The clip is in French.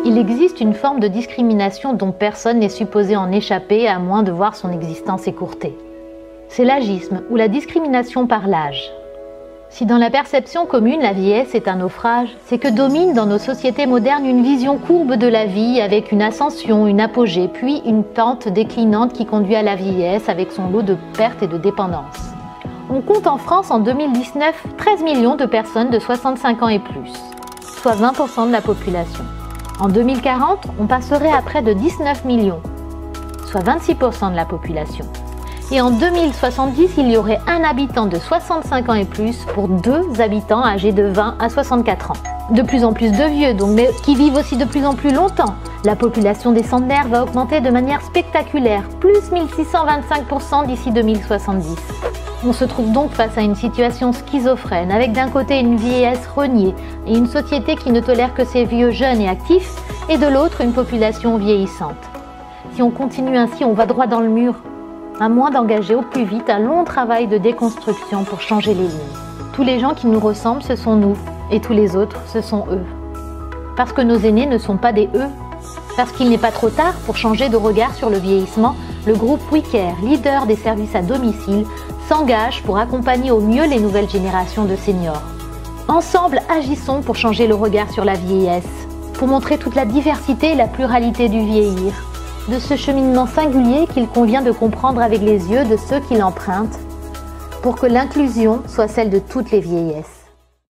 Il existe une forme de discrimination dont personne n'est supposé en échapper à moins de voir son existence écourtée. C'est l'agisme ou la discrimination par l'âge. Si dans la perception commune la vieillesse est un naufrage, c'est que domine dans nos sociétés modernes une vision courbe de la vie avec une ascension, une apogée, puis une pente déclinante qui conduit à la vieillesse avec son lot de pertes et de dépendances. On compte en France en 2019 13 millions de personnes de 65 ans et plus, soit 20% de la population. En 2040, on passerait à près de 19 millions, soit 26% de la population. Et en 2070, il y aurait un habitant de 65 ans et plus pour 2 habitants âgés de 20 à 64 ans. De plus en plus de vieux, donc, mais qui vivent aussi de plus en plus longtemps. La population des centenaires va augmenter de manière spectaculaire, plus 1625% d'ici 2070. On se trouve donc face à une situation schizophrène, avec d'un côté une vieillesse reniée et une société qui ne tolère que ses vieux jeunes et actifs, et de l'autre une population vieillissante. Si on continue ainsi, on va droit dans le mur, à moins d'engager au plus vite un long travail de déconstruction pour changer les lignes. Tous les gens qui nous ressemblent, ce sont nous, et tous les autres, ce sont eux. Parce que nos aînés ne sont pas des eux. Parce qu'il n'est pas trop tard pour changer de regard sur le vieillissement, le groupe WeCare, leader des services à domicile, s'engage pour accompagner au mieux les nouvelles générations de seniors. Ensemble, agissons pour changer le regard sur la vieillesse, pour montrer toute la diversité et la pluralité du vieillir, de ce cheminement singulier qu'il convient de comprendre avec les yeux de ceux qui l'empruntent, pour que l'inclusion soit celle de toutes les vieillesses.